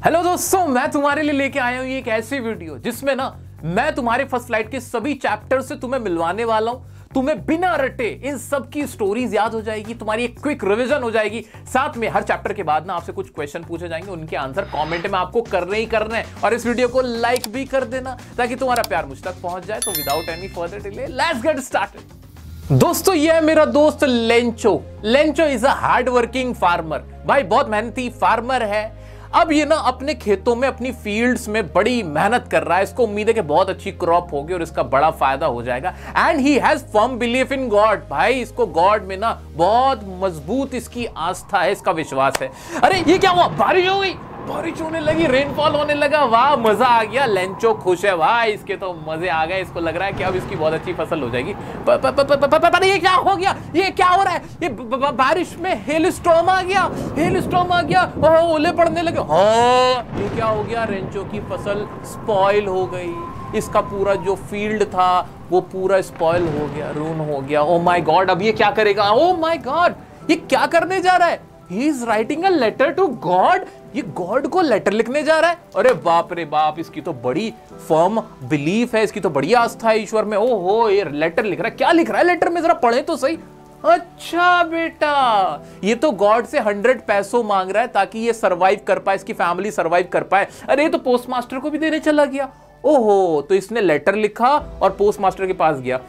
Hello दोस्तों, मैं तुम्हारे लिए लेके आया हूं एक ऐसी वीडियो जिसमें ना मैं तुम्हारे फर्स्ट फ्लाइट के सभी चैप्टर से तुम्हें मिलवाने वाला हूं। तुम्हें बिना रटे इन सब की स्टोरीज याद हो जाएगी, तुम्हारी एक क्विक रिवीजन हो जाएगी। साथ में हर चैप्टर के बाद ना आपसे कुछ क्वेश्चन पूछे जाएंगे, उनके आंसर कमेंट में आपको करने ही करने हैं। और इस वीडियो को लाइक भी कर देना ताकि तुम्हारा प्यार मुझ तक पहुंच जाए। तो without any further delay let's get started. दोस्तों, ये है मेरा दोस्त Lencho. Lencho is a hard working farmer. भाई बहुत मेहनती फार्मर है। अब ये ना अपने खेतों में अपनी फील्ड्स में बड़ी मेहनत कर रहा है। इसको उम्मीद है कि बहुत अच्छी क्रॉप होगी और इसका बड़ा फायदा हो जाएगा। And he has firm belief in God. भाई इसको गॉड में ना बहुत मजबूत इसकी आस्था है, इसका विश्वास है। अरे ये क्या हुआ? बारिश हो गई, बारिश होने लगी, रेनफॉल होने लगा। वाह, मजा आ गया। लेंचो खुश है भाई, इसके तो मजे आ गए। इसको लग रहा है कि अब इसकी बहुत अच्छी फसल हो जाएगी। पर ये क्या हो गया? ये क्या हो रहा है? ये बारिश में हेल स्टॉर्म आ गया, हेल स्टॉर्म आ गया, ओले पड़ने लगे। हाँ, ये क्या हो गया? लेंचो की फसल स्पॉइल हो गई। इसका पूरा जो फील्ड था वो पूरा स्पॉइल हो गया, रून हो गया। ओ माय गॉड, अब ये क्या करेगा? ओ माय गॉड, ये क्या करने जा रहा है? He is writing a letter to God। ये गॉड को लेटर लिखने जा रहा है। अरे बाप रे बाप, इसकी तो बड़ी फर्म बिलीफ है, इसकी तो बड़ी आस्था है ईश्वर में। ओहो, ये लेटर लिख रहा है। क्या लिख रहा है लेटर में? जरा पढ़े तो सही। अच्छा बेटा, ये तो गॉड से 100 पैसों मांग रहा है ताकि ये सरवाइव कर पाए, इसकी फैमिली सरवाइव कर पाए। अरे ये तो पोस्ट मास्टर को भी देने चला गया। ओहो, तो इसने लेटर लिखा और पोस्ट मास्टर के पास गया।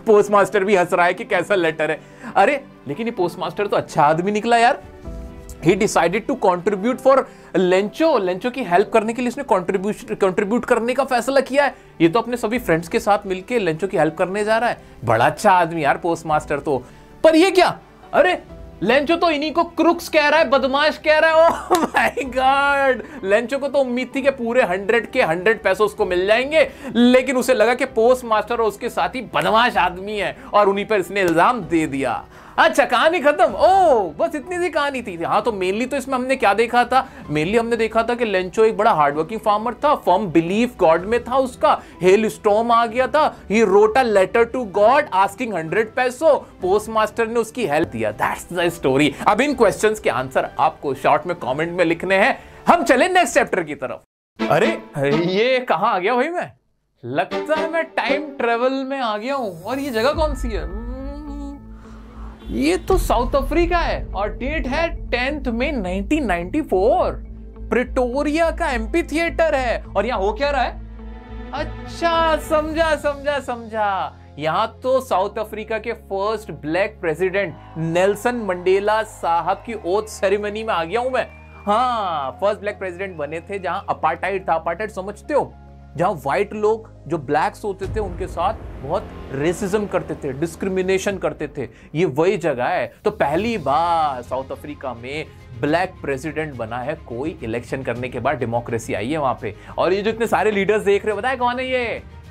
पोस्ट मास्टर भी हंस रहा है कि कैसा लेटर है। अरे लेकिन ये पोस्ट मास्टर तो अच्छा आदमी निकला यार। He decided to contribute for Lencho. Lencho की हेल्प करने के लिए इसने कंट्रीब्यूट करने का फैसला किया है। ये तो अपने सभी फ्रेंड्स के साथ मिलके लेंचो की हेल्प करने जा रहा है। बड़ा अच्छा आदमी यार पोस्ट मास्टर तो। पर ये क्या? अरे लेंचो तो इन्हीं को क्रुक्स कह रहा है, बदमाश कह रहा है। ओह माय गॉड, लेंचो को तो उम्मीद थी कि पूरे 100 के 100 पैसों उसको मिल जाएंगे, लेकिन उसे लगा कि पोस्ट मास्टर और उसके साथी बदमाश आदमी है और उन्हीं पर इसने इल्जाम दे दिया। अच्छा, कहानी खत्म। ओ बस इतनी सी कहानी थी। हाँ, तो मेनली तो इसमें हमने क्या देखा था? मेनली हमने देखा था कि लेंचो एक बड़ा हार्डवर्किंग फार्मर था, फर्म बिलीफ गॉड में था उसका। हेल स्टॉर्म आ गया था। He wrote a letter to God asking 100 पैसों। पोस्ट मास्टर ने उसकी हेल्प दिया। That's the story. अब इन क्वेश्चंस के आंसर आपको शॉर्ट में कमेंट में लिखने हैं। हम चले नेक्स्ट चैप्टर की तरफ। अरे ये कहां आ गया भाई? मैं लगता है मैं टाइम ट्रेवल में आ गया हूं। और ये जगह कौन सी है? ये तो साउथ अफ्रीका है और डेट है 10 मई 1994। प्रिटोरिया का एम्पी थिएटर है। और यहां हो क्या रहा है? अच्छा, समझा समझा समझा। यहां तो साउथ अफ्रीका के first black president Nelson Mandela साहब की ओथ सेरेमनी में आ गया हूं मैं। हाँ, फर्स्ट ब्लैक प्रेसिडेंट बने थे जहां अपार्टाइड था। अपार्टाइड समझते हो? जहां व्हाइट लोग जो ब्लैक्स होते थे उनके साथ बहुत रेसिज्म करते थे, डिस्क्रिमिनेशन करते थे। ये वही जगह है। तो पहली बार साउथ अफ्रीका में ब्लैक प्रेसिडेंट बना है कोई। इलेक्शन करने के बाद डेमोक्रेसी आई है वहां पे। और ये जो इतने सारे लीडर्स देख रहे हो, बताए कौन है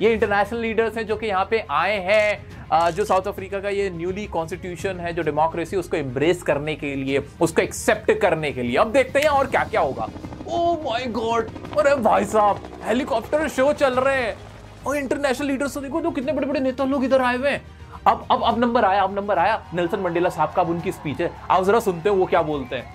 ये इंटरनेशनल लीडर्स हैं जो कि यहाँ पे आए हैं। जो साउथ अफ्रीका का ये न्यूली कॉन्स्टिट्यूशन है, जो डेमोक्रेसी, उसको एम्ब्रेस करने के लिए, उसको एक्सेप्ट करने के लिए। अब देखते हैं और क्या क्या होगा। ओह माय गॉड, अरे भाई साहब, हेलीकॉप्टर शो चल रहे हैं और इंटरनेशनल लीडर्स तो देखो, तो कितने बड़े बड़े नेता लोग इधर आए हुए हैं। अब नंबर आया नेल्सन मंडेला साहब का। अब उनकी स्पीच है, आप जरा सुनते हो वो क्या बोलते हैं।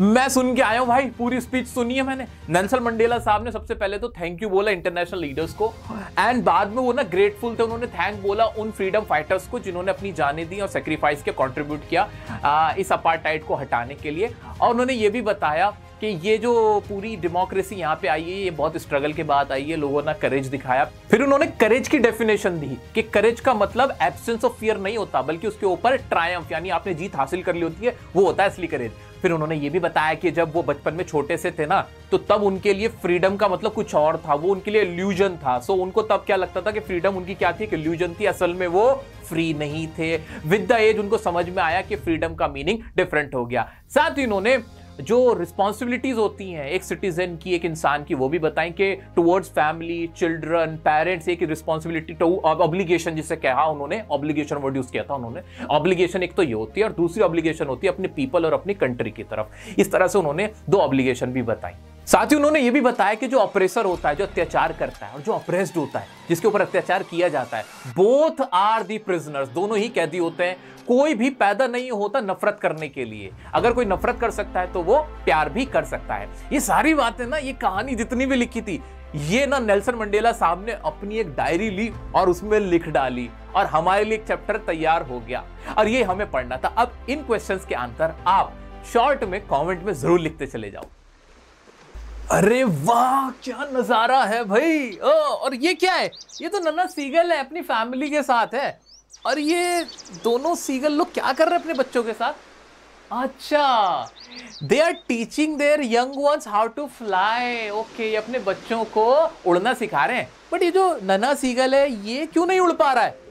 मैं सुन के आया हूं भाई, पूरी स्पीच सुनी है मैंने। नेल्सन मंडेला साहब ने सबसे पहले तो थैंक यू बोला इंटरनेशनल लीडर्स को, एंड बाद में वो ना ग्रेटफुल थे, उन्होंने थैंक बोला उन फ्रीडम फाइटर्स को जिन्होंने अपनी जानें दी और सेक्रीफाइस के कंट्रीब्यूट किया इस अपार्टाइड को हटाने के लिए। और उन्होंने ये भी बताया कि ये जो पूरी डेमोक्रेसी यहाँ पे आई है, ये बहुत स्ट्रगल के बाद आई है, लोगों ने करेज दिखाया। फिर उन्होंने करेज की डेफिनेशन दी कि करेज का मतलब एब्सेंस ऑफ फियर नहीं होता, बल्कि उसके ऊपर ट्रायम्फ, यानी आपने जीत हासिल कर ली होती है, वो होता है असली करेज। फिर उन्होंने ये भी बताया कि जब वो बचपन में छोटे से थे ना, तो तब उनके लिए फ्रीडम का मतलब कुछ और था, वो उनके लिए इल्यूजन था। सो उनको तब क्या लगता था कि फ्रीडम उनकी क्या थी, कि इल्यूजन थी, असल में वो फ्री नहीं थे। विद द एज उनको समझ में आया कि फ्रीडम का मीनिंग डिफरेंट हो गया। साथ ही उन्होंने जो रिस्पॉन्सिबिलिटीज होती हैं एक सिटीजन की, एक इंसान की, वो भी बताएं कि टुवर्ड्स फैमिली, चिल्ड्रन, पेरेंट्स, एक रिस्पॉन्सिबिलिटी टू ऑब्लिगेशन, जिसे कहा उन्होंने, ऑब्लिगेशन वर्ड यूज किया था उन्होंने। ऑब्लिगेशन एक तो ये होती है और दूसरी ऑब्लिगेशन होती है अपने पीपल और अपनी कंट्री की तरफ। इस तरह से उन्होंने 2 ऑब्लिगेशन भी बताई। साथ ही उन्होंने ये भी बताया कि जो ऑपरेसर होता है, जो अत्याचार करता है, और जो ऑपरेस्ड होता है, जिसके ऊपर अत्याचार किया जाता है, बोथ आर दी प्रिजनर्स, दोनों ही कैदी होते हैं। कोई भी पैदा नहीं होता नफरत करने के लिए। अगर कोई नफरत कर सकता है तो वो प्यार भी कर सकता है। ये सारी बातें ना, ये कहानी जितनी भी लिखी थी, ये ना नेल्सन मंडेला साहब ने अपनी एक डायरी ली और उसमें लिख डाली, और हमारे लिए एक चैप्टर तैयार हो गया, और ये हमें पढ़ना था। अब इन क्वेश्चंस के आंसर आप शॉर्ट में कमेंट में जरूर लिखते चले जाओ। अरे वाह, क्या नजारा है भाई। और ये क्या है? ये तो नन्हा सीगल है, अपनी फैमिली के साथ है। और ये दोनों सीगल लोग क्या कर रहे हैं अपने बच्चों के साथ? अच्छा, they are teaching their young ones how to fly. Okay, ये अपने बच्चों को उड़ना सिखा रहे हैं। बट ये जो नन्हा सीगल है, ये क्यों नहीं उड़ पा रहा है?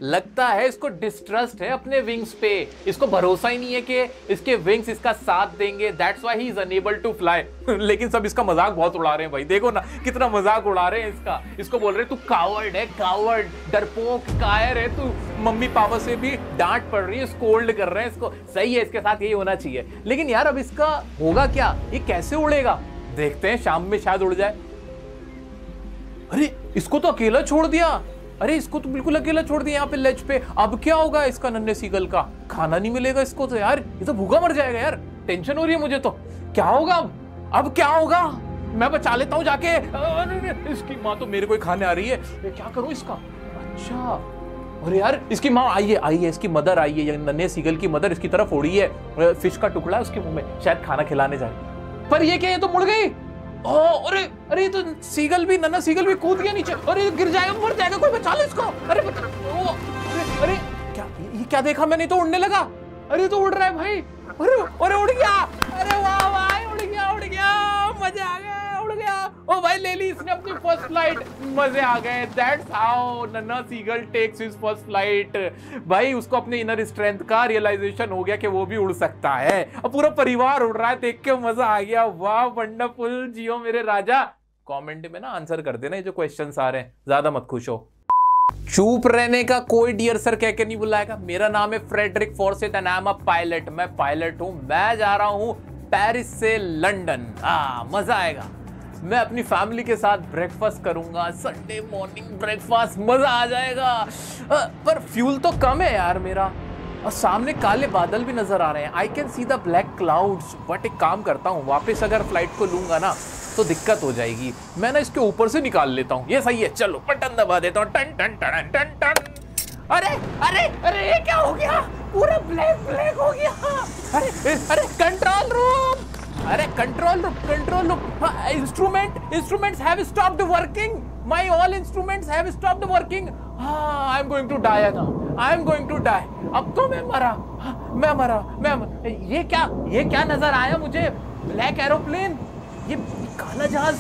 लगता है इसको डिस्ट्रस्ट है अपने विंग्स पे। इसको भरोसा ही नहीं है कि इसके विंग्स इसका साथ देंगे। That's why he is enable to fly. लेकिन सब इसका मजाक बहुत उड़ा रहे हैं भाई। देखो ना कितना मजाक उड़ा रहे हैं इसका। इसको बोल रहे हैं तू कावर्ड है, कावर्ड, डरपोक, कायर है तू। मम्मी पापा से भी डांट पड़ रही है, स्कोल्ड कर रहे हैं इसको। सही है, इसके साथ यही होना चाहिए। लेकिन यार अब इसका होगा क्या? ये कैसे उड़ेगा? देखते हैं, शाम में शायद उड़ जाए। अरे इसको तो अकेला छोड़ दिया। अरे इसको तो बिल्कुल अकेला छोड़ दिया यहाँ पे लेज पे। अब क्या होगा इसका नन्हे सीगल का? खाना नहीं मिलेगा इसको तो यार, ये तो भूखा मर जाएगा यार। टेंशन हो रही है मुझे तो। क्या होगा अब क्या होगा? मैं बचा लेता हूँ जाके। इसकी माँ तो मेरे को ही खाने आ रही है, मैं क्या करूँ इसका? अच्छा, अरे यार इसकी माँ आई है, इसकी मदर आई है, नन्हे सीगल की मदर इसकी तरफ उड़ी है। फिश का टुकड़ा है उसके मुंह में, शायद खाना खिलाने जाए। पर ये क्या, ये तो मुड़ गई। अरे अरे तो सीगल भी, नन्हा सीगल भी कूद गया नीचे। अरे गिर जाएगा, मर जाएगा, कोई बचा ले इसको। अरे अरे क्या ये क्या देखा मैंने? तो उड़ने लगा। अरे तो उड़ रहा है भाई। अरे उड़ गया। अरे वाह भाई, उड़ गया, मजा आ गया, उड़ गया। ओ भाई ले ली इसने अपनी फर्स्ट फ्लाइट, मजे आ गए। दैट्स हाउ नन्हा seagull takes his first flight. भाई उसको अपने इनर स्ट्रेंथ का रियलाइजेशन हो गया कि वो भी उड़ सकता है। अब पूरा परिवार उड़ रहा है, देख के मजा आ गया। वाह वंडरफुल, जियो मेरे राजा। कमेंट में ना आंसर कर देना ये जो क्वेश्चंस आ रहे हैं, ज्यादा मत खुश हो। चुप रहने का कोई डियर सर कह के नहीं बुलाएगा। मेरा नाम है Frederick Forsyth and I am a pilot. मैं पायलट हूं। मैं जा रहा हूं पेरिस से लंदन। मजा आएगा। मैं अपनी फैमिली के साथ ब्रेकफास्ट करूंगा, संडे मॉर्निंग ब्रेकफास्ट, मजा आ जाएगा। पर फ्यूल तो कम है यार मेरा, और सामने काले बादल भी नजर आ रहे हैं। I can see the black clouds. But एक काम करता हूँ, वापस अगर फ्लाइट को लूंगा ना तो दिक्कत हो जाएगी। मैं ना इसके ऊपर से निकाल लेता हूँ। ये सही है, चलो बटन दबा देता हूँ। टन टन टन टन टन। अरे अरे अरे ये क्या हो गया? पूरा ब्लैक हो गया। अरे कंट्रोल रूम, अरे control room. Instruments have stopped working. My all instruments have stopped working. I am going to die now. I am going to die. अब तो मैं मरा। ये क्या नजर आया मुझे? ब्लैक एरोप्लेन, ये काला जहाज।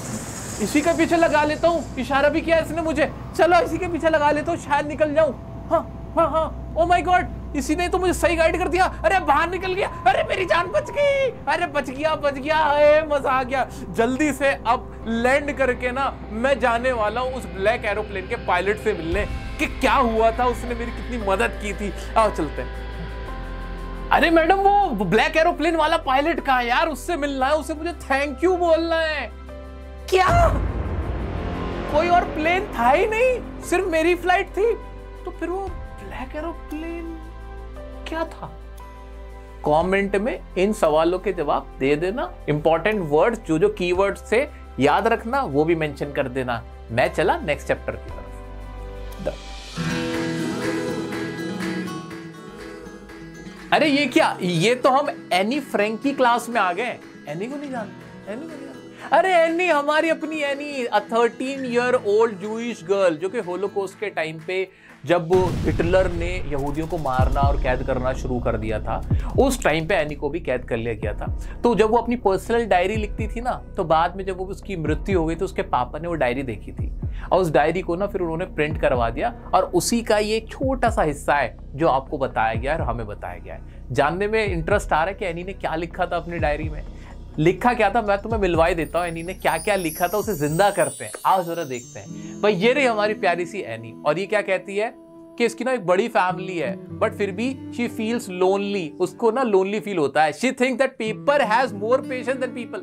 इसी के पीछे लगा लेता हूँ। इशारा भी किया इसने मुझे। चलो इसी के पीछे लगा लेता हूँ, शायद निकल जाऊं। हाँ। ओ माय गॉड, इसी ने तो मुझे सही गाइड कर दिया। अरे बाहर निकल गया। अरे मेरी जान बच गई। अरे बच गया। मजा आ गया। जल्दी से अब लैंड करके ना मैं जाने वाला हूँ उस ब्लैक एरोप्लेन के पायलट से मिलने, कि क्या हुआ था, उसने मेरी कितनी मदद की थी। आओ चलते हैं। अरे मैडम, वो ब्लैक एरोप्लेन वाला पायलट कहाँ है यार? उससे मिलना है, उसे मुझे थैंक यू बोलना है। क्या कोई और प्लेन था ही नहीं, सिर्फ मेरी फ्लाइट थी? तो फिर वो ब्लैक एरोप्लेन क्या था? कमेंट में इन सवालों के जवाब दे देना। इंपॉर्टेंट वर्ड्स, जो कीवर्ड्स से याद रखना, वो भी मेंशन कर देना। मैं चला नेक्स्ट चैप्टर की तरफ। अरे ये क्या? ये तो हम एनी फ्रैंक की क्लास में आ गए। एनी को नहीं जानते? अरे एनी, हमारी अपनी any, 13 year old Jewish girl, जो कि होलोकॉस्ट के टाइम पे जब हिटलर ने यहूदियों को मारना और कैद करना शुरू कर दिया था, उस टाइम पे एनी को भी कैद कर लिया गया था। तो जब वो अपनी पर्सनल डायरी लिखती थी ना, तो बाद में जब वो उसकी मृत्यु हो गई तो उसके पापा ने वो डायरी देखी थी, और उस डायरी को ना फिर उन्होंने प्रिंट करवा दिया, और उसी का ये छोटा सा हिस्सा है जो आपको बताया गया है और हमें बताया गया है। जानने में इंटरेस्ट आ रहा है कि एनी ने क्या लिखा था अपनी डायरी में? लिखा क्या था? मैं तुम्हें मिलवाई देता हूँ। एनी ने क्या क्या लिखा था, उसे जिंदा करते हैं। आओ जरा देखते हैं। भाई ये रही हमारी प्यारी सी एनी, और ये क्या कहती है कि इसकी ना एक बड़ी फैमिली है, बट फिर भी शी फील्स लोनली, उसको ना लोनली फील होता है। She think that paper has more patience than people,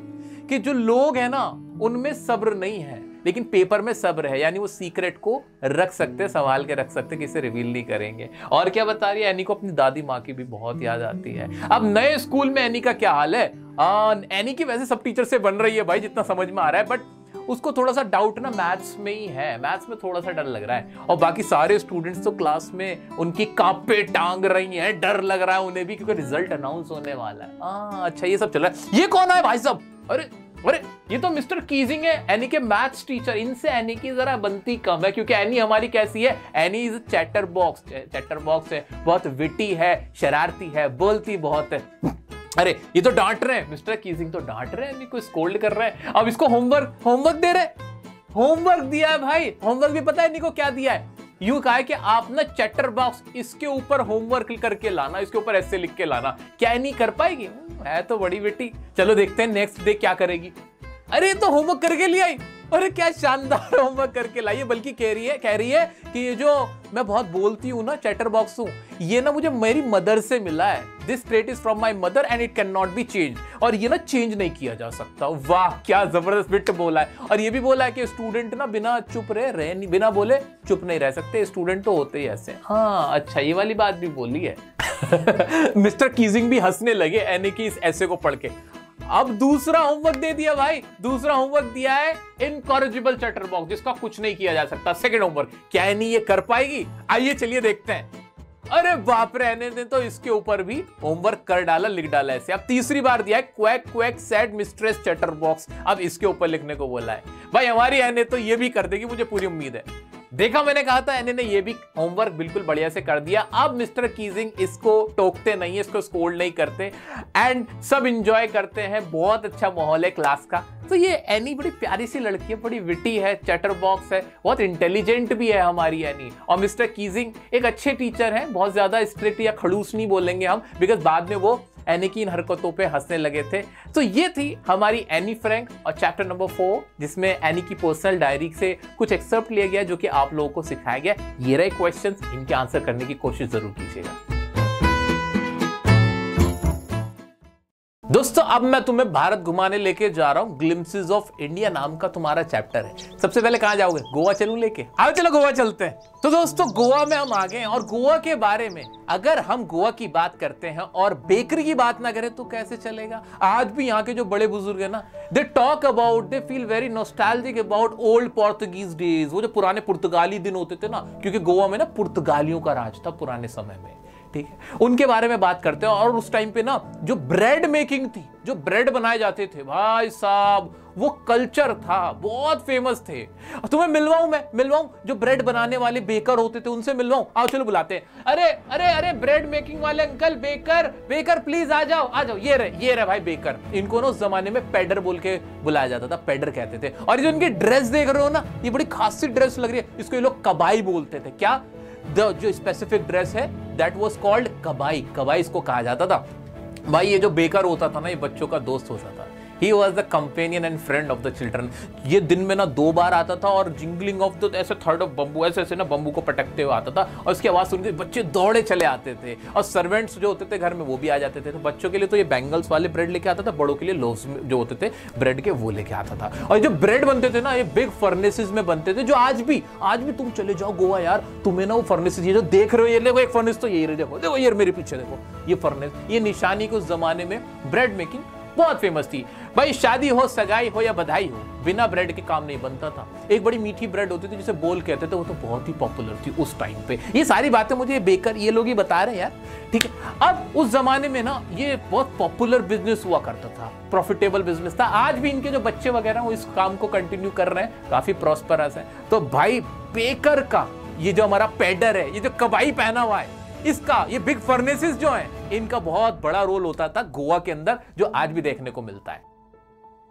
कि जो लोग हैं ना उनमें सब्र नहीं है, लेकिन पेपर में सब्र है, यानी वो सीक्रेट को रख सकते, संभाल के रख सकते, किसे रिवील नहीं करेंगे। और क्या बता रही है, एनी को अपनी दादी माँ की भी बहुत याद आती है। अब नए स्कूल में एनी का क्या हाल है? एनी की वैसे सब टीचर से बन रही है भाई, जितना समझ में आ रहा है, बट उसको थोड़ा सा डाउट ना मैथ्स में ही है, मैथ्स में थोड़ा सा डर लग रहा है। और बाकी सारे स्टूडेंट्स तो क्लास में उनकी कांपे टांग रही हैं, डर लग रहा है उन्हें भी, क्योंकि रिजल्ट अनाउंस होने वाला है। अच्छा ये सब चल रहा है। ये कौन है भाई साहब? अरे अरे ये तो मिस्टर कीजिंग है, एनी के मैथ्स टीचर। इनसे एनी की जरा बनती कम है, क्योंकि एनी हमारी कैसी है? एनी इज चैटर बॉक्स है, बहुत विटी है, शरारती है, बोलती बहुत है। अरे ये तो डांट रहे हैं, मिस्टर कीजिंग तो डांट रहे हैं, एनी को स्कोल्ड कर रहे हैं। अब इसको होमवर्क दे रहे, होमवर्क दिया है भाई। होमवर्क भी पता है एनी को क्या दिया है? यूं कहा है कि आप ना चैटर बॉक्स इसके ऊपर होमवर्क करके लाना, इसके ऊपर ऐसे लिख के लाना। क्या नहीं कर पाएगी? है तो बड़ी बेटी। चलो देखते हैं नेक्स्ट डे क्या करेगी। अरे तो होमवर्क करके ले आई। अरे क्या शानदार होमवर्क करके लाई है, बल्कि कह रही है कि ये जो मैं बहुत बोलती हूँ ना, चैटर बॉक्स हूँ, ये ना मुझे मेरी मदर से मिला है। This trait is from my mother and it can not be change, और ये ना चेंज नहीं किया जा सकता। वाह क्या जबरदस्त बिट बोला है। और ये भी बोला है कि स्टूडेंट ना बिना चुप रहे नहीं, बिना बोले चुप नहीं रह सकते, स्टूडेंट तो होते ही ऐसे। हाँ अच्छा ये वाली बात भी बोली है। मिस्टर कीजिंग भी हंसने लगे एनी की इस ऐसे को पढ़ के। अब दूसरा होमवर्क दे दिया भाई, दूसरा होमवर्क दिया है इनकॉरिजिबल चैटर बॉक्स, जिसका कुछ नहीं किया जा सकता। सेकंड होमवर्क क्या है, नहीं ये कर पाएगी? आइए चलिए देखते हैं। अरे बाप रे, ने तो इसके ऊपर भी होमवर्क कर डाला, लिख डाला ऐसे। अब तीसरी बार दिया है quack quack sad mistress chatter box, अब इसके ऊपर लिखने को बोला है। भाई हमारी एने तो ये भी कर देगी, मुझे पूरी उम्मीद है। देखा मैंने कहा था, एने ने ये भी होमवर्क बिल्कुल बढ़िया से कर दिया। अब मिस्टर कीजिंग इसको टोकते नहीं है, इसको स्कोल्ड नहीं करते, एंड सब इंजॉय करते हैं। बहुत अच्छा माहौल है क्लास का। तो ये एनी बड़ी प्यारी सी लड़की है, बड़ी विटी है, चैटर बॉक्स है, बहुत इंटेलिजेंट भी है हमारी एनी। और मिस्टर कीजिंग एक अच्छे टीचर हैं, बहुत ज्यादा स्ट्रिक्ट या खड़ूस नहीं बोलेंगे हम, बिकॉज बाद में वो एनी की इन हरकतों पे हंसने लगे थे। तो ये थी हमारी एनी फ्रैंक और चैप्टर नंबर 4, जिसमें एनी की पर्सनल डायरी से कुछ एक्सर्प्ट लिया गया जो कि आप लोगों को सिखाया गया। ये रहे क्वेश्चंस, इनके आंसर करने की कोशिश जरूर कीजिएगा। दोस्तों अब मैं तुम्हें भारत घुमाने लेके जा रहा हूं। ग्लिम्पसेस ऑफ इंडिया नाम का तुम्हारा चैप्टर है। सबसे पहले कहां जाओगे? गोवा चलूं लेके? आओ चलो गोवा चलते हैं। तो दोस्तों गोवा में हम आ गए हैं, और गोवा के बारे में अगर हम गोवा की बात करते हैं और बेकरी की बात ना करें तो कैसे चलेगा? आज भी यहाँ के जो बड़े बुजुर्ग है ना, they talk about, they feel very nostalgic about old Portuguese days, वो जो पुराने पुर्तगाली दिन होते थे ना, क्योंकि गोवा में ना पुर्तगालियों का राज था पुराने समय में। ठीक है, उनके बारे में बात करते हैं। और उस टाइम पे ना जो ब्रेड मेकिंग थी, जो ब्रेड बनाए जाते थे भाई साहब, वो कल्चर था, बहुत फेमस थे। तुम्हें मिलवाऊं जो ब्रेड बनाने वाले बेकर होते थे, उनसे मिलवाऊं? आओ चलो बुलाते हैं। अरे अरे अरे ब्रेड मेकिंग वाले अंकल, बेकर प्लीज आ जाओ। ये रहे भाई बेकर। इनको ना उस जमाने में पेडर बोल के बुलाया जाता था, पेडर कहते थे। और जो इनकी ड्रेस देख रहे हो ना, ये बड़ी खासी ड्रेस लग रही है, इसको ये लोग कबाई बोलते थे। क्या? जो स्पेसिफिक ड्रेस है दैट वाज कॉल्ड कबाई। कबाई इसको कहा जाता था। भाई ये जो बेकर होता था ना, ये बच्चों का दोस्त होता था। He was the companion and friend of the children. ये दिन में ना 2 बार आता था, और जिंगलिंग ऑफ द ऐसे थर्ड ऑफ बम्बू, ऐसे ना बम्बू को पटकते हुए आता था, और उसकी आवाज सुन के बच्चे दौड़े चले आते थे। और सर्वेंट्स जो होते थे घर में वो भी आ जाते थे। तो बच्चों के लिए तो ये बैंगल्स वाले ब्रेड लेके आता था, बड़ों के लिए लोव्स जो होते थे ब्रेड के वो लेके आता था। और जो ब्रेड बनते थे ना, ये बिग फर्नेसेस में बनते थे, जो आज भी तुम चले जाओ गोवा यार, तुम्हें ना वो फर्नेसेस, ये जो देख रहे हो, ये देखो एक फर्नेस तो यही देखो ये मेरे पीछे देखो, ये फर्नेस, ये निशानी को उस जमाने में ब्रेड मेकिंग बहुत फेमस थी। भाई शादी हो, सगाई हो या बधाई हो, बिना ब्रेड के काम नहीं बनता था। एक बड़ी मीठी ब्रेड होती थी जिसे बोल कहते थे, वो तो बहुत ही पॉपुलर थी उस टाइम पे। ये सारी बातें मुझे बेकर ये लोग ही बता रहे हैं यार। ठीक है, अब उस जमाने में ना ये बहुत पॉपुलर बिजनेस हुआ करता था, प्रॉफिटेबल बिजनेस था। आज भी इनके जो बच्चे वगैरह वो इस काम को कंटिन्यू कर रहे हैं, काफी प्रॉस्परस है। तो भाई बेकर का ये जो हमारा पेडर है, ये जो कबाई पहना हुआ है, इसका ये बिग फर्नेसेस जो हैं, इनका बहुत बड़ा रोल होता था गोवा के अंदर, जो आज भी देखने को मिलता है।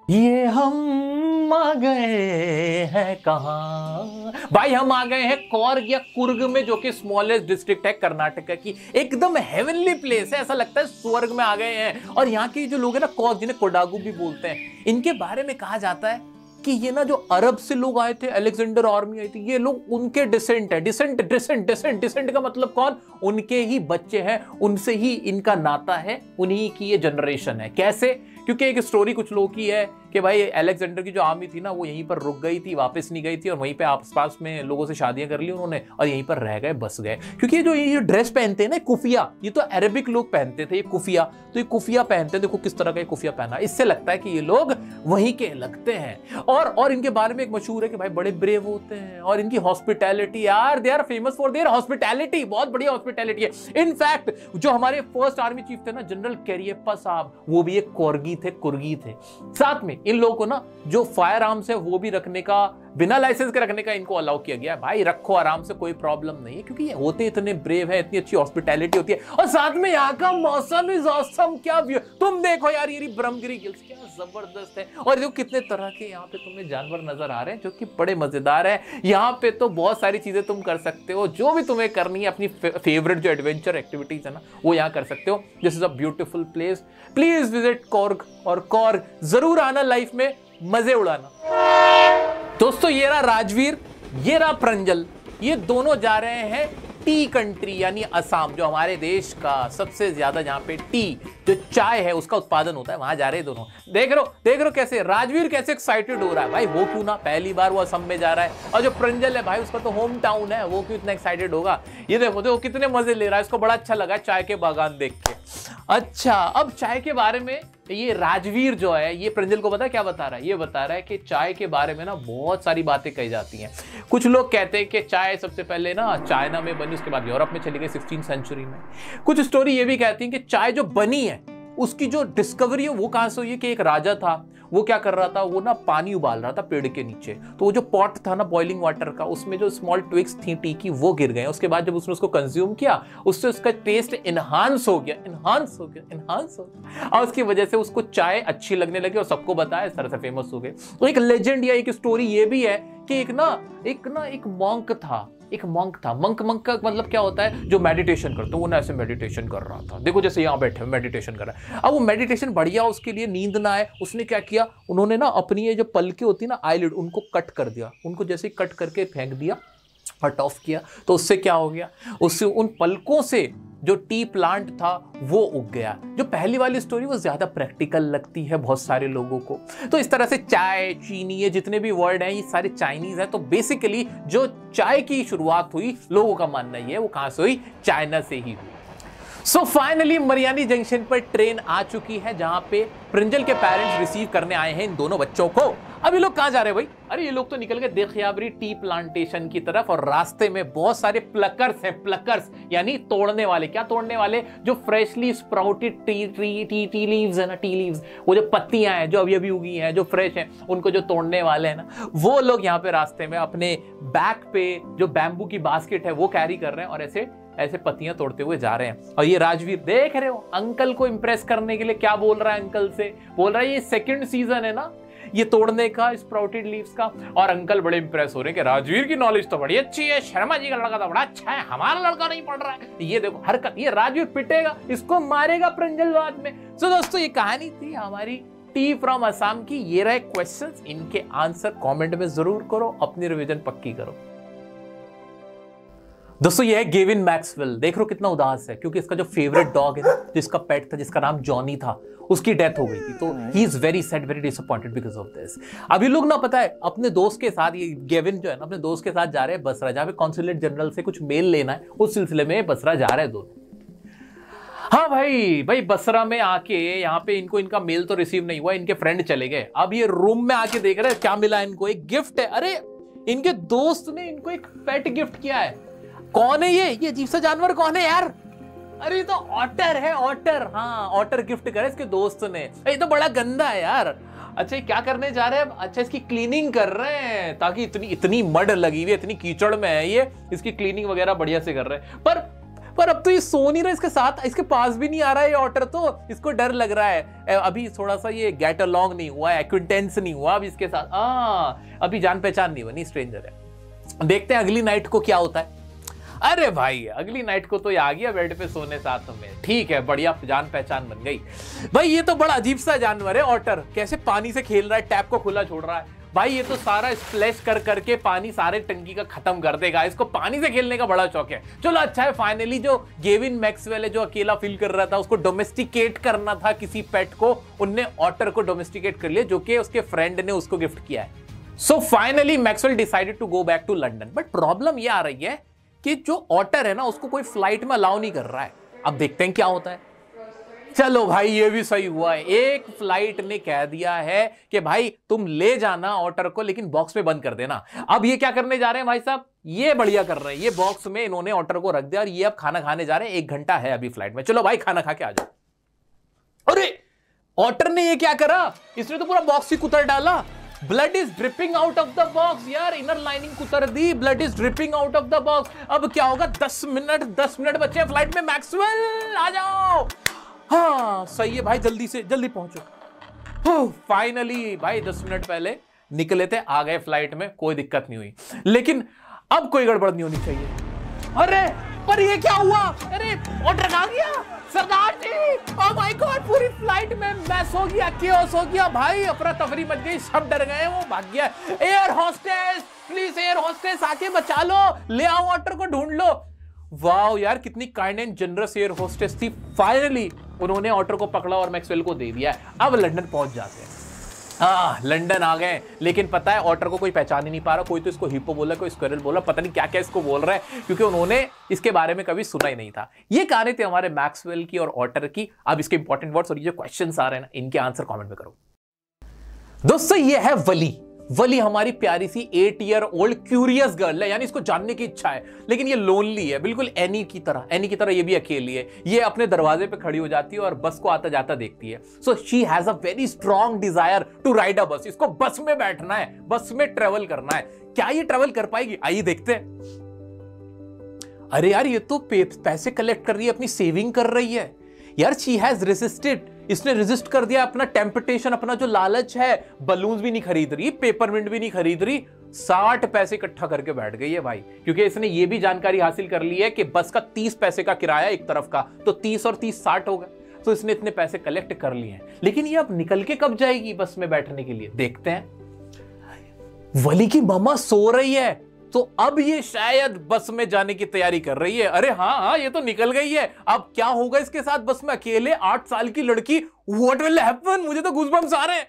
ये हम आ गए हैं कहां? भाई हम आ गए हैं कौर्ग या कुर्ग में, जो कि स्मॉलेस्ट डिस्ट्रिक्ट है कर्नाटक की। एकदम हेवनली प्लेस है, ऐसा लगता है स्वर्ग में आ गए हैं। और यहाँ के जो लोग हैं ना, कौर्ग, जिन्हें कोडागु भी बोलते हैं, इनके बारे में कहा जाता है कि ये ना जो अरब से लोग आए थे, अलेक्जेंडर आर्मी आई थी, ये लोग उनके डिसेंट है। डिसेंट का मतलब कौन? उनके ही बच्चे हैं, उनसे ही इनका नाता है, उन्हीं की ये जनरेशन है। कैसे? क्योंकि एक स्टोरी कुछ लोगों की है कि भाई अलेक्जेंडर की जो आर्मी थी ना वो यहीं पर रुक गई थी, वापस नहीं गई थी, और वहीं पे आसपास में लोगों से शादियां कर ली उन्होंने और यहीं पर रह गए, बस गए। क्योंकि जो ये ड्रेस पहनते हैं ना कुफिया, ये तो अरेबिक लोग पहनते थे ये कुफिया, तो ये कुफिया पहनते हैं। देखो किस तरह का कुफिया पहना, इससे लगता है कि ये लोग वहीं के लगते हैं। और इनके बारे में एक मशहूर है कि भाई बड़े ब्रेव होते हैं, और इनकी हॉस्पिटैलिटी यार, they are famous for their hospitality, बहुत बढ़िया हॉस्पिटैलिटी है। इनफैक्ट जो हमारे फर्स्ट आर्मी चीफ थे ना, जनरल कैरियप्पा साहब, वो भी एक कुर्गी थे। साथ में इन लोगों को ना जो फायर आर्म्स है वो भी रखने का, बिना लाइसेंस के रखने का इनको अलाउ किया गया है। भाई रखो आराम से, कोई प्रॉब्लम नहीं है, क्योंकि ये होते इतने ब्रेव है, इतनी अच्छी हॉस्पिटैलिटी होती है। और साथ में यहाँ का मौसम इज ऑसम, क्या व्यू, तुम देखो यार ये ब्रह्मगिरी हिल्स क्या जबरदस्त है। और देखो कितने तरह के यहाँ पे तुम्हें जानवर नजर आ रहे हैं जो कि बड़े मजेदार है। यहाँ पे तो बहुत सारी चीजें तुम कर सकते हो, जो भी तुम्हें करनी है, अपनी फेवरेट जो एडवेंचर एक्टिविटीज है ना वो यहाँ कर सकते हो। This is a beautiful place, please visit Korg, और कॉर्ग जरूर आना, लाइफ में मजे उड़ाना। दोस्तों ये रहा राजवीर, ये रहा प्रंजल, ये दोनों जा रहे हैं टी कंट्री यानी असम, जो हमारे देश का सबसे ज्यादा जहां पे टी जो चाय है उसका उत्पादन होता है, वहां जा रहे हैं दोनों। देख रहे हो कैसे राजवीर कैसे एक्साइटेड हो रहा है। भाई वो क्यों ना, पहली बार वो असम में जा रहा है। और जो प्रंजल है भाई उसका तो होम टाउन है, वो क्यों इतना एक्साइटेड होगा। ये देखो कितने मजे ले रहा है, इसको बड़ा अच्छा लगा चाय के बागान देख के। अच्छा अब चाय के बारे में ये राजवीर जो है ये प्रंजल को पता है क्या बता रहा है, ये बता रहा है कि चाय के बारे में ना बहुत सारी बातें कही जाती हैं। कुछ लोग कहते हैं कि चाय सबसे पहले ना चाइना में बनी, उसके बाद यूरोप में चली गई 16वीं सेंचुरी में। कुछ स्टोरी ये भी कहती है कि चाय जो बनी है उसकी जो डिस्कवरी है वो कहां से हुई है कि एक राजा था, वो क्या कर रहा था, वो ना पानी उबाल रहा था पेड़ के नीचे, तो वो जो पॉट था ना बॉइलिंग वाटर का, उसमें जो स्मॉल ट्विग्स थी टी की वो गिर गए। उसके बाद जब उसने उसको कंज्यूम किया उससे उसका टेस्ट इनहांस हो गया और उसकी वजह से उसको चाय अच्छी लगने लगी और सबको बताया, इस तरह से फेमस हो गए। तो एक लेजेंड या एक स्टोरी ये भी है कि एक मंक था। मंक का मतलब क्या होता है, जो मेडिटेशन करता है, वो ना ऐसे मेडिटेशन कर रहा था। देखो जैसे यहाँ बैठे मेडिटेशन कर रहा है। अब वो मेडिटेशन बढ़िया, उसके लिए नींद ना आए, उसने क्या किया, उन्होंने ना अपनी ये जो पलके होती है ना आईलिड, उनको कट कर दिया, उनको जैसे कट करके फेंक दिया, कट ऑफ किया। तो उससे क्या हो गया, उससे उन पलकों से जो टी प्लांट था वो उग गया। जो पहली वाली स्टोरी वो ज्यादा प्रैक्टिकल लगती है बहुत सारे लोगों को। तो इस तरह से चाय, चीनी, ये जितने भी वर्ड हैं ये सारे चाइनीज हैं। तो बेसिकली जो चाय की शुरुआत हुई, लोगों का मानना ये है वो कहां से हुई, चाइना से ही हुई। सो फाइनली मरियानी जंक्शन पर ट्रेन आ चुकी है, जहां पे प्रंजल के पेरेंट्स रिसीव करने आए हैं इन दोनों बच्चों को। अब ये लोग कहां जा रहे हैं भाई, अरे ये लोग तो निकल गए देखियाबरी टी प्लांटेशन की तरफ, और रास्ते में बहुत सारे प्लकर्स हैं। प्लकर्स यानी तोड़ने वाले। क्या तोड़ने वाले, जो फ्रेशली स्प्राउटेड टी लीव्स है ना, टी लीव्स, वो जो पत्तियां हैं जो अभी उगी हैं, जो फ्रेश हैं, उनको जो तोड़ने वाले हैं ना, वो लोग यहाँ पे रास्ते में अपने बैक पे जो बैम्बू की बास्केट है वो कैरी कर रहे हैं और ऐसे पत्तियां तोड़ते हुए जा रहे हैं। और ये राजवीर देख रहे हो अंकल को इंप्रेस करने के लिए क्या बोल रहा है, अंकल से बोल रहा है ये सेकंड सीजन है ना ये तोड़ने का, स्प्राउटेड लीव्स का। और अंकल बड़े इंप्रेस हो रहे हैं कि राजवीर की नॉलेज तो बड़ी अच्छी है, शर्मा जी का लड़का तो बड़ा अच्छा है, हमारा लड़का नहीं पढ़ रहा है। ये देखो हरकत, ये राजवीर पिटेगा, इसको मारेगा प्रंजल बाद में। सो दोस्तों ये कहानी थी हमारी टी फ्रॉम असम की। ये रहे क्वेश्चंस, इनके आंसर कमेंट में जरूर करो, अपनी रिवीजन पक्की करो। दोस्तों ये है गेविन मैक्सवेल। देख रहे हो कितना उदास है, क्योंकि इसका जो फेवरेट डॉग है ना, जिसका पेट था, जिसका नाम जॉनी था, उसकी डेथ हो गई थी। तो he is very sad, very disappointed because of this. अभी लोग ना पता है अपने दोस्त के साथ, ये गेविन जो है ना अपने दोस्त के साथ जा रहे हैं बसरा, जहां पे कॉन्सुलेट जनरल से कुछ मेल लेना है, उस सिलसिले में बसरा जा रहे हैं दोनों। हाँ भाई बसरा में आके यहाँ पे इनका मेल तो रिसीव नहीं हुआ, इनके फ्रेंड चले गए। अब ये रूम में आके देख रहे हैं क्या मिला इनको, एक गिफ्ट है। अरे इनके दोस्त ने इनको एक पेट गिफ्ट किया है। कौन है ये अजीब सा जानवर कौन है यार? अरे तो ऑटर है, ऑटर। हाँ ऑटर गिफ्ट करे इसके दोस्त ने। ये तो बड़ा गंदा है यार। अच्छा ये क्या करने जा रहे हैं? अच्छा इसकी क्लीनिंग कर रहे हैं, ताकि इतनी मड लगी हुई है, इतनी कीचड़ में है ये, इसकी क्लीनिंग वगैरह बढ़िया से कर रहे हैं। पर अब तो ये सो नहीं रहा इसके साथ, इसके पास भी नहीं आ रहा है ये ऑटर, तो इसको डर लग रहा है। अभी थोड़ा सा ये गेट अलोंग नहीं हुआ है, एक्विंटेंस नहीं हुआ अभी इसके साथ। अभी जान पहचान नहीं बनी, स्ट्रेंजर है। देखते हैं अगली नाइट को क्या होता है। अरे भाई अगली नाइट को तो ये आ गया बेड पे सोने साथ में, ठीक है, बढ़िया जान पहचान बन गई। भाई ये तो बड़ा अजीब सा जानवर है ऑटर, कैसे पानी से खेल रहा है, टैप को खुला छोड़ रहा है। भाई ये तो सारा स्प्लैश कर करके पानी सारे टंकी का खत्म कर देगा, इसको पानी से खेलने का बड़ा शौक है। चलो अच्छा है, फाइनली जो गेविन मैक्सवेल है जो अकेला फील कर रहा था, उसको डोमेस्टिकेट करना था किसी पेट को, उनने ऑटर को डोमेस्टिकेट कर लिया जो कि उसके फ्रेंड ने उसको गिफ्ट किया है। So finally Maxwell decided to go back to London, but problem ये आ रही है कि जो ऑटर है ना उसको कोई फ्लाइट में अलाउ नहीं कर रहा है। अब देखते हैं क्या होता है। चलो भाई ये भी सही हुआ है, एक फ्लाइट ने कह दिया है कि भाई तुम ले जाना ऑटर को लेकिन बॉक्स में बंद कर देना। अब ये क्या करने जा रहे हैं भाई साहब, ये बढ़िया कर रहे हैं, ये बॉक्स में इन्होंने ऑटर को रख दिया और ये अब खाना खाने जा रहे हैं। 1 घंटा है अभी फ्लाइट में, चलो भाई खाना खा के आ जाओ। अरे ऑटर ने ये क्या करा, इसने तो पूरा बॉक्स ही कुतर डाला। Blood is dripping out of the box यार, इनर लाइनिंग कुतर दी, blood is dripping out of the box. अब क्या होगा, 10 मिनट बचे फ्लाइट में। मैक्सवेल आ जाओ। हाँ सही है भाई, जल्दी पहुंचो। फाइनली भाई 10 मिनट पहले निकले थे, आ गए फ्लाइट में, कोई दिक्कत नहीं हुई। लेकिन अब कोई गड़बड़ नहीं होनी चाहिए। अरे पर ये क्या हुआ, अरे ऑर्डर आ गया सरदार जी, ओह माय गॉड, पूरी फ्लाइट में मैस हो गया, केओस हो गया भाई, अफरा तफरी मच गई, सब डर गए, वो भाग गया। Air hostess please, air hostess आके बचा लो, ले आओ ऑर्डर को, ढूंढ लो। वाओ यार कितनी kind and generous air hostess थी। फाइनली उन्होंने ऑटर को पकड़ा और मैक्सवेल को दे दिया। अब लंदन पहुंच जाते हैं। लंदन आ गए, लेकिन पता है ऑटर को कोई पहचान ही नहीं पा रहा। कोई तो इसको हिप्पो बोला, कोई स्क्विरल बोला, पता नहीं क्या क्या इसको बोल रहा है, क्योंकि उन्होंने इसके बारे में कभी सुना ही नहीं था। ये कहानी थी हमारे मैक्सवेल की और ऑटर की। अब इसके इंपॉर्टेंट वर्ड्स और ये जो क्वेश्चंस आ रहे हैं ना, इनके आंसर कमेंट में करो। दोस्तों ये है वली हमारी प्यारी सी 8 ईयर ओल्ड क्यूरियस गर्ल है, यानी इसको जानने की इच्छा है, लेकिन ये लोनली है, बिल्कुल एनी की तरह ये भी अकेली है। ये अपने दरवाजे पे खड़ी हो जाती है और बस को आता जाता देखती है। So she has a very strong desire to ride a bus. इसको बस में बैठना है, बस में ट्रेवल करना है। क्या ये ट्रेवल कर पाएगी, आइए देखते हैं। अरे यार ये तो पैसे कलेक्ट कर रही है, अपनी सेविंग कर रही है यार। शी हैज रेसिस्टेड, इसने रेजिस्ट कर दिया अपना टेम्पटेशन, अपना जो लालच है। बलून्स भी नहीं खरीद रही, पेपरमिंट भी नहीं खरीद रही, 60 पैसे इकट्ठा करके बैठ गई है भाई, क्योंकि इसने ये भी जानकारी हासिल कर ली है कि बस का 30 पैसे का किराया एक तरफ का, तो 30 और 30 60 होगा। तो इसने इतने पैसे कलेक्ट कर लिए हैं, लेकिन ये अब निकल के कब जाएगी बस में बैठने के लिए, देखते हैं। वली की मम्मा सो रही है, तो अब ये शायद बस में जाने की तैयारी कर रही है। अरे हाँ ये तो निकल गई है, अब क्या होगा इसके साथ बस में, अकेले 8 साल की लड़की, व्हाट विल हैपन। मुझे तो गूज़बम्स आ रहे हैं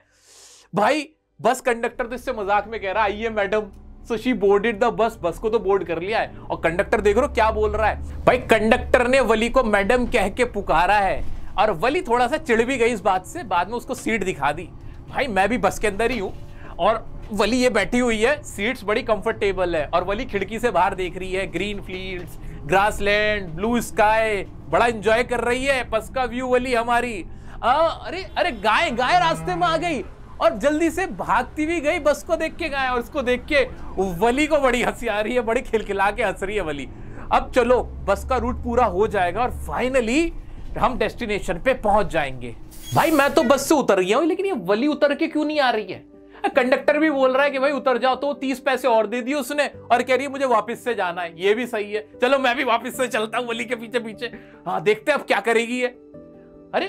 भाई। बस कंडक्टर तो इससे मजाक में कह रहा है आइए madam, so she boarded the bus को तो बोर्ड कर लिया है। और कंडक्टर देख रहे हो क्या बोल रहा है भाई, कंडक्टर ने वली को मैडम कह के पुकारा है, और वली थोड़ा सा चिढ़ भी गई इस बात से। बाद में उसको सीट दिखा दी। भाई मैं भी बस के अंदर ही हूं और वली ये बैठी हुई है, सीट्स बड़ी कंफर्टेबल है, और वली खिड़की से बाहर देख रही है, green fields, grassland, blue sky, बड़ा एंजॉय कर रही है बस का व्यू वली हमारी। अरे गाय रास्ते में आ गई और जल्दी से भागती भी गई बस को देख के गाय, और उसको देख के वली को बड़ी हंसी आ रही है, बड़ी खिलखिला के हंस रही है वली। अब चलो बस का रूट पूरा हो जाएगा और फाइनली हम डेस्टिनेशन पे पहुंच जाएंगे। भाई मैं तो बस से उतर गया हूं, लेकिन ये वली उतर के क्यों नहीं आ रही है। कंडक्टर भी बोल रहा है कि भाई उतर जाओ, तो 30 पैसे और दे दिए उसने, और कह रही है मुझे वापस से जाना है। ये भी सही है, चलो मैं भी वापस से चलता हूं वली के पीछे पीछे। हाँ देखते हैं अब क्या करेगी ये। अरे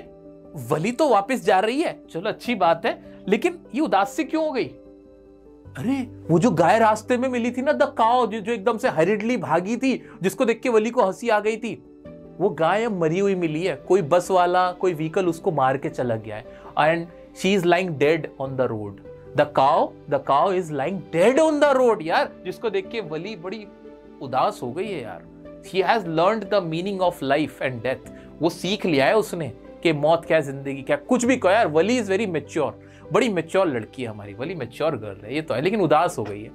वली तो वापस जा रही है, चलो अच्छी बात है, लेकिन ये उदास से क्यों हो गई। अरे वो जो गाय रास्ते में मिली थी ना, द काउ, जो एकदम से हरिडली भागी थी, जिसको देख के वली को हंसी आ गई थी, वो गाय अब मरी हुई मिली है। कोई बस वाला, कोई व्हीकल उसको मार के चला गया है, and she is lying dead on the road. The cow is lying dead on the road यार, जिसको देख के वली बड़ी उदास हो गई है यार। She has learned the meaning of life and death। वो सीख लिया है उसने कि मौत क्या, जिंदगी क्या, कुछ भी कहो यार। वली इज वेरी मेच्योर, बड़ी मेच्योर लड़की है हमारी वली, मेच्योर गर्ल है ये तो है, लेकिन उदास हो गई है।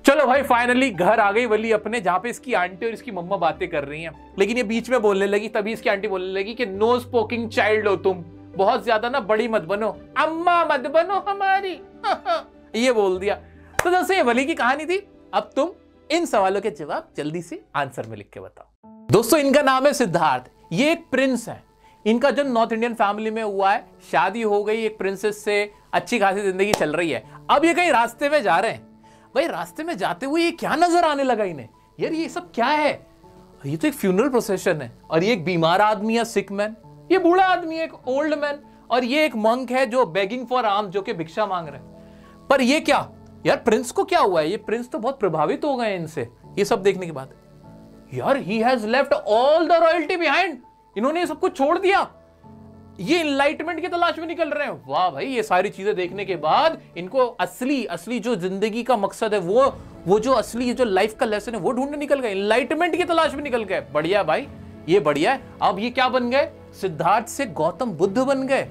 चलो भाई फाइनली घर आ गई वली अपने, जहां पे इसकी आंटी और इसकी मम्मा बातें कर रही हैं, लेकिन ये बीच में बोलने लगी। तभी इसकी आंटी बोलने लगी कि नो स्पोकिंग चाइल्ड हो तुम, बहुत ज्यादा ना बड़ी मत बनो, अम्मा मत बनो हमारी। ये बोल दिया। तो दोस्तों ये वली की कहानी थी। अब तुम इन सवालों के जवाब जल्दी से आंसर में लिख के बताओ। दोस्तों इनका नाम है सिद्धार्थ, ये एक प्रिंस है। इनका जन्म नॉर्थ इंडियन फैमिली में हुआ है, शादी हो गई, एक प्रिंसेस से अच्छी खासी जिंदगी चल रही है। अब ये कहीं रास्ते में जा रहे हैं। भाई रास्ते में जाते हुए ये क्या नजर आने लगा इन्हें, यार ये सब क्या है। ये तो एक फ्यूनरल प्रोसेशन है, और ये एक बीमार आदमी है, सिक मैन, ये बूढ़ा आदमी है, एक ओल्ड मैन, और ये एक मंक है जो बेगिंग फॉर आर्म्स, जो कि भिक्षा मांग रहे हैं। पर ये क्या यार, प्रिंस को क्या हुआ है? ये प्रिंस तो बहुत प्रभावित हो गए इनसे, ये सब देखने के बाद। यार he has left all the royalty behind, इन्होंने सब कुछ छोड़ दिया, ये इनलाइटमेंट की तलाश में निकल रहे हैं। वाह भाई, ये सारी चीजें देखने के बाद इनको असली जो जिंदगी का मकसद है, वो जो असली जो लाइफ का लेसन है वो ढूंढने निकल गए, इनलाइटमेंट की तलाश में निकल गए। बढ़िया भाई, ये बढ़िया है। अब ये क्या बन गए? सिद्धार्थ से गौतम बुद्ध बन गए।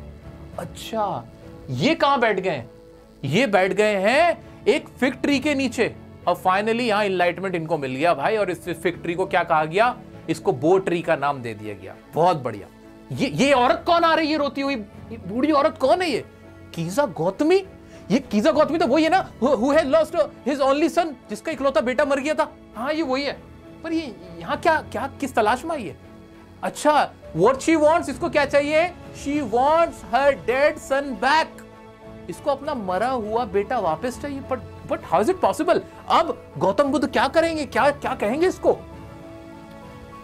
अच्छा, ये कहां बैठ गए? ये बैठ गए हैं एक फिग ट्री के नीचे। अब फाइनली यहां इनलाइटमेंट इनको मिल गया भाई, और इस फिग ट्री को क्या कहा गया? इसको बो ट्री का नाम दे दिया गया। बहुत बढ़िया। ये औरत कौन आ रही है रोती हुई? बूढ़ी औरत कौन है ये? कीजा गौतमी। ये कीजा गौतमी तो वही है ना, who had lost his only son, जिसका इकलौता बेटा मर गया था। हाँ, ये वही है। पर ये यहाँ क्या किस तलाश में आई है? अच्छा, what she wants, इसको क्या चाहिए? She wants her dead son back। इसको अपना मरा हुआ बेटा वापस चाहिए। But how is it possible? अब गौतम बुद्ध क्या करेंगे? क्या कहेंगे इसको?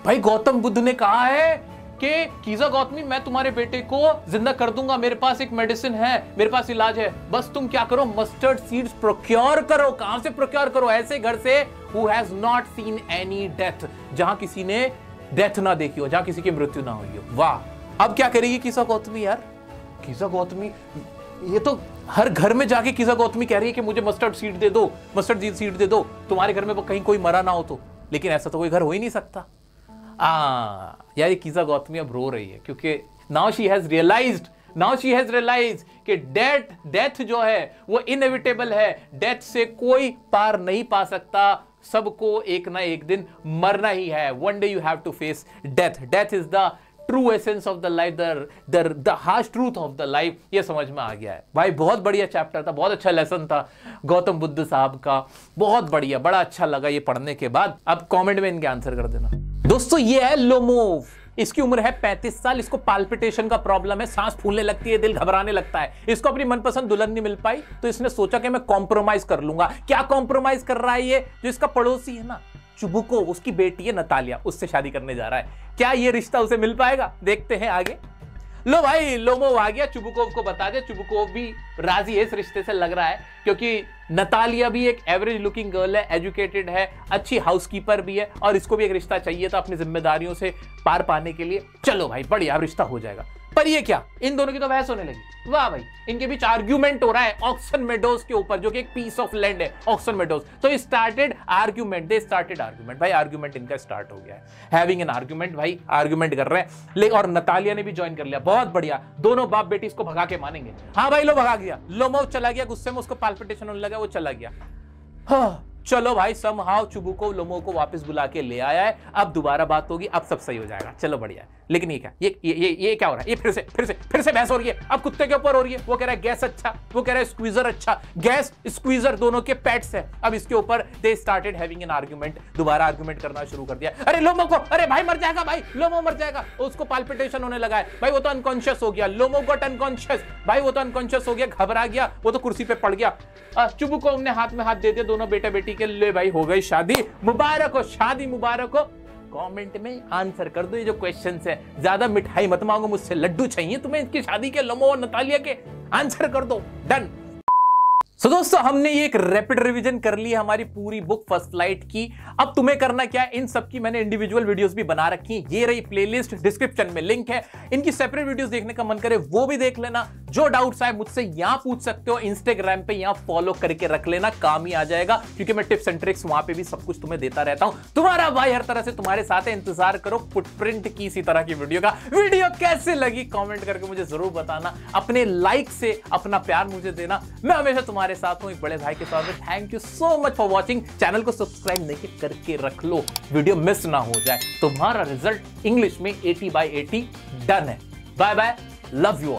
भाई गौतम बुद्ध ने कहा है कि कीजा गौतमी, मैं तुम्हारे बेटे को जिंदा कर दूंगा, मेरे पास एक मेडिसिन है, मेरे पास इलाज है, बस तुम क्या करो, मस्टर्ड सीड्स प्रोक्योर करो। कहां से प्रोक्योर करो? ऐसे घर से who has not seen any death, जहां किसी ने डेथ ना देखी हो, जहां किसी की मृत्यु ना हुई हो। वाह, अब क्या करेगी कीजा गौतमी? यार कीजा गौतमी, ये तो हर घर में जाके कीजा गौतमी कह रही है कि मुझे मस्टर्ड सीड दे दो, मस्टर्ड सीड दे दो, तुम्हारे घर में कहीं कोई मरा ना हो तो। लेकिन ऐसा तो कोई घर हो ही नहीं सकता। यार ये कीजा गौतमी अब रो रही है, क्योंकि नाउ शी हैज रियलाइज्ड कि डेथ जो है वो इनएविटेबल है, डेथ से कोई पार नहीं पा सकता, सबको एक ना एक दिन मरना ही है। One day you have to face death is the true essence of the life, the harsh truth of the life. ये समझ में आ गया है भाई। बहुत बढ़िया चैप्टर था, बहुत अच्छा लेसन था गौतम बुद्ध साहब का, बहुत बढ़िया, बड़ा अच्छा लगा ये पढ़ने के बाद। अब कमेंट में इनके आंसर कर देना। दोस्तों ये है लोमोव, इसकी उम्र है 35 साल। इसको पाल्पिटेशन का प्रॉब्लम है, सांस फूलने लगती है, दिल घबराने लगता है। इसको अपनी मनपसंद दुल्हन नहीं मिल पाई, तो इसने सोचा कि मैं कॉम्प्रोमाइज कर लूंगा। क्या कॉम्प्रोमाइज कर रहा है ये? जो इसका पड़ोसी है ना चुबुको, उसकी बेटी है नतालिया, उससे शादी करने जा रहा है। क्या ये रिश्ता उसे मिल पाएगा? देखते हैं आगे। लो भाई, लोमोव आ गया, चुबुकोव को बता दे। चुबुकोव भी राजी है इस रिश्ते से, लग रहा है, क्योंकि नतालिया भी एक एवरेज लुकिंग गर्ल है, एजुकेटेड है, अच्छी हाउसकीपर भी है, और इसको भी एक रिश्ता चाहिए था अपनी जिम्मेदारियों से पार पाने के लिए। चलो भाई, बढ़िया, रिश्ता हो जाएगा। पर ये क्या, इन दोनों की तो बहस होने लगी। वाह भाई, इनके बीच आर्ग्यूमेंट हो रहा है ऑक्सन मेडोज के ऊपर, जो कि एक पीस ऑफ लैंड है ऑक्सन मेडोज। तो दे स्टार्टेड आर्ग्यूमेंट। भाई आर्ग्यूमेंट इनका स्टार्ट हो गया है, हैविंग एन आर्ग्यूमेंट। भाई आर्ग्यूमेंट कर रहे हैं, और नतालिया ने भी ज्वाइन कर लिया। बहुत बढ़िया, दोनों बाप बेटी इसको भगा के मानेंगे। हाँ भाई, लो भगा गया, लोमोव चला गया, गुस्से में उसको पाल्पिटेशन होने लगा, वो चला गया। हाँ चलो भाई, समहाउ चुबुकोव लोमोव को वापस बुला के ले आया है। अब दोबारा बात होगी, अब सब सही हो जाएगा। चलो बढ़िया। लेकिन ये क्या, ये क्या हो रहा है? ये फिर से बहस हो रही है, अब कुत्ते के ऊपर हो रही है। वो कह रहा है गैस अच्छा, वो कह रहा है स्क्वीजर अच्छा। गैस स्क्वीजर दोनों के पेट्स है। अब इसके ऊपर they started having an argument, दोबारा आर्गुमेंट करना शुरू कर दिया। अरे लोमोव को, अरे भाई मर जाएगा, भाई लोमोव मर जाएगा। उसको पाल्पिटेशन होने लगा है भाई, वो तो अनकॉन्शियस हो गया। लोमोव गॉट अनकॉन्शियस, भाई वो तो अनकॉन्शियस हो गया, घबरा गया, वो तो कुर्सी पे पड़ गया। चुबुकोव ने हाथ में हाथ दे दिया दोनों बेटा बेटी के। ले भाई, हो गई शादी, मुबारक हो, शादी मुबारक हो। कमेंट में आंसर कर दो ये जो क्वेश्चंस है, ज्यादा मिठाई मत मांगो मुझसे, लड्डू चाहिए तुम्हें इनकी शादी के, लोमोव और नतालिया के। आंसर कर दो, डन। तो दोस्तों हमने ये एक रैपिड रिवीजन कर ली हमारी पूरी बुक फर्स्ट फ्लाइट की। अब तुम्हें करना क्या है, इन सब की मैंने इंडिविजुअल वीडियोस भी बना रखी है। ये रही प्लेलिस्ट, डिस्क्रिप्शन में लिंक है। इनकी सेपरेट वीडियोस देखने का मन करे वो भी देख लेना। जो डाउट्स आए मुझसे यहां पूछ सकते हो, इंस्टाग्राम पे यहां फॉलो करके रख लेना, काम ही आ जाएगा, क्योंकि मैं टिप्स एंड ट्रिक्स वहां पे भी सब कुछ तुम्हें देता रहता हूं। तुम्हारा भाई हर तरह से तुम्हारे साथ है, इंतजार करो फुटप्रिंट की इसी तरह की वीडियो का। वीडियो कैसे लगी कमेंट करके मुझे जरूर बताना, अपने लाइक से अपना प्यार मुझे देना। मैं हमेशा तुम्हारे साथ हूं, एक बड़े भाई के साथ। Thank you so much for watching. Channel को सब्सक्राइब नहीं करके रख लो, वीडियो मिस ना हो जाए। तुम्हारा रिजल्ट इंग्लिश में 80/80 डन है। Bye bye, love you.